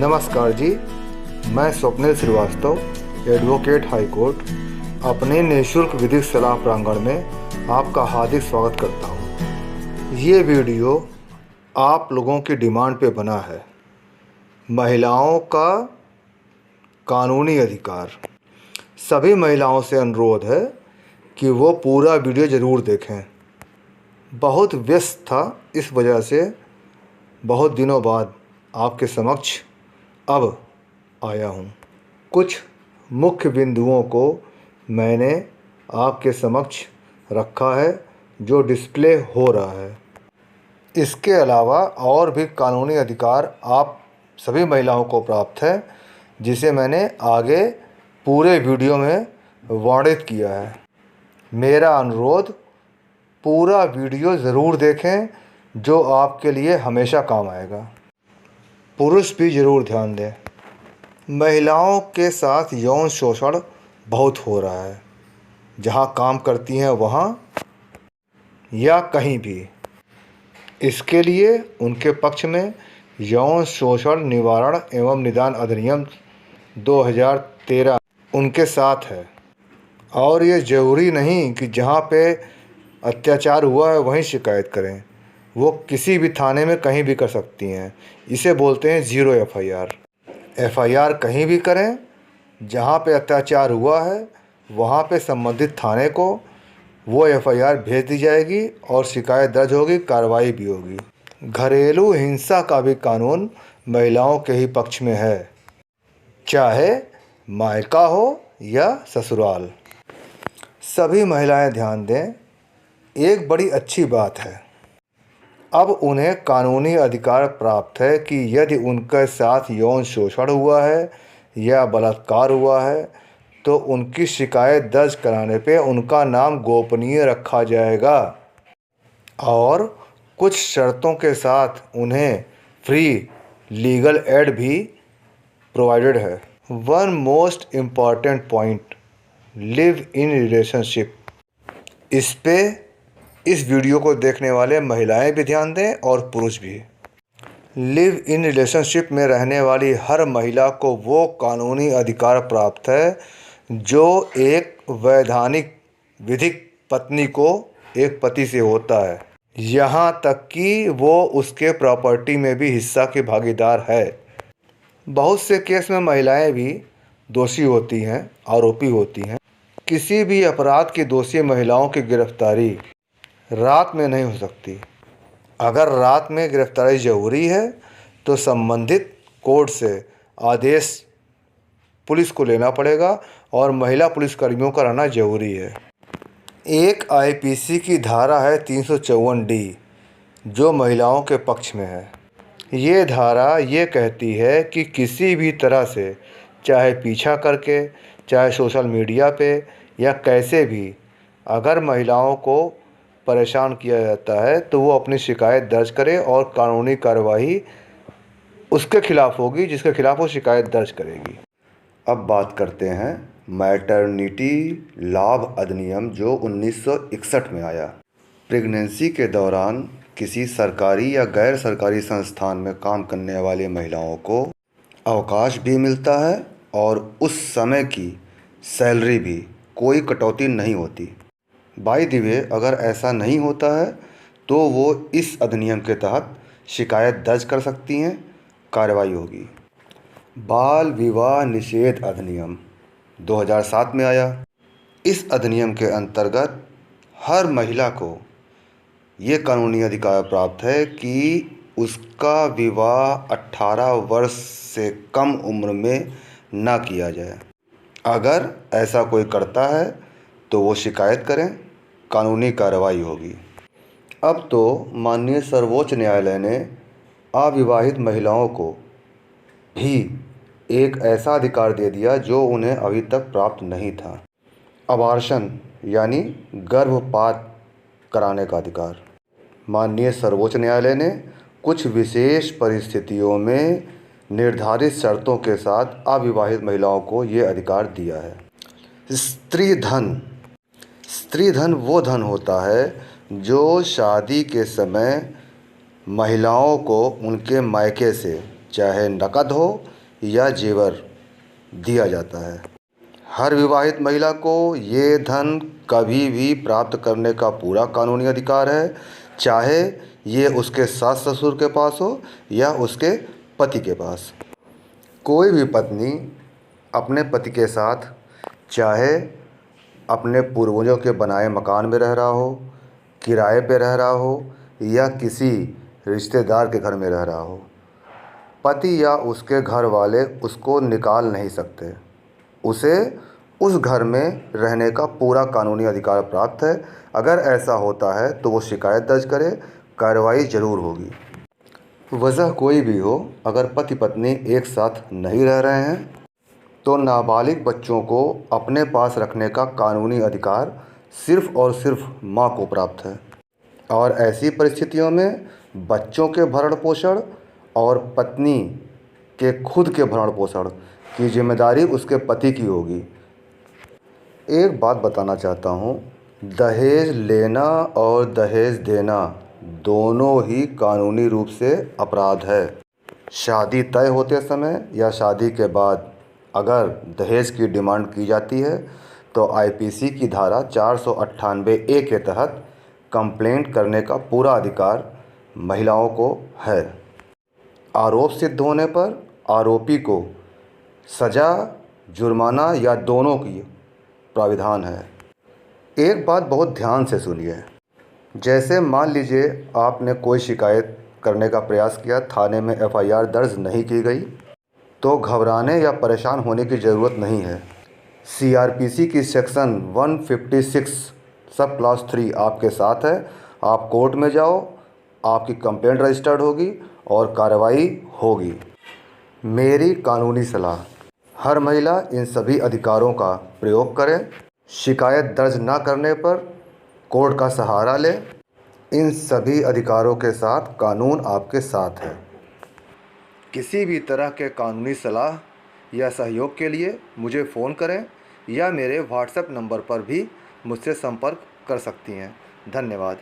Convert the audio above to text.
नमस्कार जी, मैं Swapnil Srivastava, advocate high court, अपने निःशुल्क विधिक सलाह प्रांगण में आपका हार्दिक स्वागत करता हूँ। ये वीडियो आप लोगों की डिमांड पे बना है। महिलाओं का कानूनी अधिकार। सभी महिलाओं से अनुरोध है कि वो पूरा वीडियो ज़रूर देखें। बहुत व्यस्त था, इस वजह से बहुत दिनों बाद आपके समक्ष अब आया हूँ। कुछ मुख्य बिंदुओं को मैंने आपके समक्ष रखा है जो डिस्प्ले हो रहा है। इसके अलावा और भी कानूनी अधिकार आप सभी महिलाओं को प्राप्त है, जिसे मैंने आगे पूरे वीडियो में वर्णित किया है। मेरा अनुरोध, पूरा वीडियो ज़रूर देखें, जो आपके लिए हमेशा काम आएगा। पुरुष भी ज़रूर ध्यान दें। महिलाओं के साथ यौन शोषण बहुत हो रहा है, जहां काम करती हैं वहां या कहीं भी। इसके लिए उनके पक्ष में यौन शोषण निवारण एवं निदान अधिनियम 2013 उनके साथ है। और ये ज़रूरी नहीं कि जहां पे अत्याचार हुआ है वहीं शिकायत करें। वो किसी भी थाने में कहीं भी कर सकती हैं। इसे बोलते हैं ज़ीरो एफआईआर कहीं भी करें। जहाँ पे अत्याचार हुआ है वहाँ पे संबंधित थाने को वो एफआईआर भेज दी जाएगी और शिकायत दर्ज होगी, कार्रवाई भी होगी। घरेलू हिंसा का भी कानून महिलाओं के ही पक्ष में है, चाहे मायका हो या ससुराल। सभी महिलाएं ध्यान दें, एक बड़ी अच्छी बात है, अब उन्हें कानूनी अधिकार प्राप्त है कि यदि उनके साथ यौन शोषण हुआ है या बलात्कार हुआ है तो उनकी शिकायत दर्ज कराने पे उनका नाम गोपनीय रखा जाएगा और कुछ शर्तों के साथ उन्हें फ्री लीगल एड भी प्रोवाइडेड है। One most important point, live in relationship. इस वीडियो को देखने वाले महिलाएं भी ध्यान दें और पुरुष भी। लिव इन रिलेशनशिप में रहने वाली हर महिला को वो कानूनी अधिकार प्राप्त है जो एक वैधानिक विधिक पत्नी को एक पति से होता है, यहाँ तक कि वो उसके प्रॉपर्टी में भी हिस्सा की भागीदार है। बहुत से केस में महिलाएं भी दोषी होती हैं, आरोपी होती हैं। किसी भी अपराध की दोषी महिलाओं की गिरफ्तारी रात में नहीं हो सकती। अगर रात में गिरफ्तारी ज़रूरी है तो संबंधित कोर्ट से आदेश पुलिस को लेना पड़ेगा और महिला पुलिसकर्मियों का रहना ज़रूरी है। एक आईपीसी की धारा है 354D, जो महिलाओं के पक्ष में है। ये धारा ये कहती है कि किसी भी तरह से, चाहे पीछा करके, चाहे सोशल मीडिया पे या कैसे भी, अगर महिलाओं को परेशान किया जाता है तो वो अपनी शिकायत दर्ज करे और कानूनी कार्रवाई उसके खिलाफ होगी जिसके खिलाफ वो शिकायत दर्ज करेगी। अब बात करते हैं मैटरनिटी लाभ अधिनियम जो 1961 में आया। प्रेगनेंसी के दौरान किसी सरकारी या गैर सरकारी संस्थान में काम करने वाली महिलाओं को अवकाश भी मिलता है और उस समय की सैलरी भी कोई कटौती नहीं होती। बाय द वे, अगर ऐसा नहीं होता है तो वो इस अधिनियम के तहत शिकायत दर्ज कर सकती हैं, कार्रवाई होगी। बाल विवाह निषेध अधिनियम 2007 में आया। इस अधिनियम के अंतर्गत हर महिला को ये कानूनी अधिकार प्राप्त है कि उसका विवाह 18 वर्ष से कम उम्र में ना किया जाए। अगर ऐसा कोई करता है तो वो शिकायत करें, कानूनी कार्रवाई होगी। अब तो माननीय सर्वोच्च न्यायालय ने अविवाहित महिलाओं को भी एक ऐसा अधिकार दे दिया जो उन्हें अभी तक प्राप्त नहीं था। अबॉर्शन यानी गर्भपात कराने का अधिकार। माननीय सर्वोच्च न्यायालय ने कुछ विशेष परिस्थितियों में निर्धारित शर्तों के साथ अविवाहित महिलाओं को ये अधिकार दिया है। स्त्री धन वो धन होता है जो शादी के समय महिलाओं को उनके मायके से चाहे नकद हो या जेवर, दिया जाता है। हर विवाहित महिला को ये धन कभी भी प्राप्त करने का पूरा कानूनी अधिकार है, चाहे ये उसके सास ससुर के पास हो या उसके पति के पास। कोई भी पत्नी अपने पति के साथ चाहे अपने पूर्वजों के बनाए मकान में रह रहा हो, किराए पे रह रहा हो या किसी रिश्तेदार के घर में रह रहा हो, पति या उसके घर वाले उसको निकाल नहीं सकते। उसे उस घर में रहने का पूरा कानूनी अधिकार प्राप्त है। अगर ऐसा होता है तो वो शिकायत दर्ज करे, कार्रवाई ज़रूर होगी। वजह कोई भी हो, अगर पति पत्नी एक साथ नहीं रह रहे हैं तो नाबालिग बच्चों को अपने पास रखने का कानूनी अधिकार सिर्फ़ और सिर्फ माँ को प्राप्त है। और ऐसी परिस्थितियों में बच्चों के भरण पोषण और पत्नी के खुद के भरण पोषण की जिम्मेदारी उसके पति की होगी। एक बात बताना चाहता हूँ, दहेज लेना और दहेज देना दोनों ही कानूनी रूप से अपराध है। शादी तय होते समय या शादी के बाद अगर दहेज की डिमांड की जाती है तो आईपीसी की धारा 498A के तहत कंप्लेंट करने का पूरा अधिकार महिलाओं को है। आरोप सिद्ध होने पर आरोपी को सज़ा, जुर्माना या दोनों की प्राविधान है। एक बात बहुत ध्यान से सुनिए। जैसे मान लीजिए आपने कोई शिकायत करने का प्रयास किया, थाने में एफआईआर दर्ज नहीं की गई, तो घबराने या परेशान होने की ज़रूरत नहीं है। सीआरपीसी की सेक्शन 156 सब क्लास 3 आपके साथ है। आप कोर्ट में जाओ, आपकी कंप्लेंट रजिस्टर्ड होगी और कार्रवाई होगी। मेरी कानूनी सलाह, हर महिला इन सभी अधिकारों का प्रयोग करे। शिकायत दर्ज ना करने पर कोर्ट का सहारा ले। इन सभी अधिकारों के साथ कानून आपके साथ है। किसी भी तरह के कानूनी सलाह या सहयोग के लिए मुझे फ़ोन करें या मेरे व्हाट्सएप नंबर पर भी मुझसे संपर्क कर सकती हैं। धन्यवाद।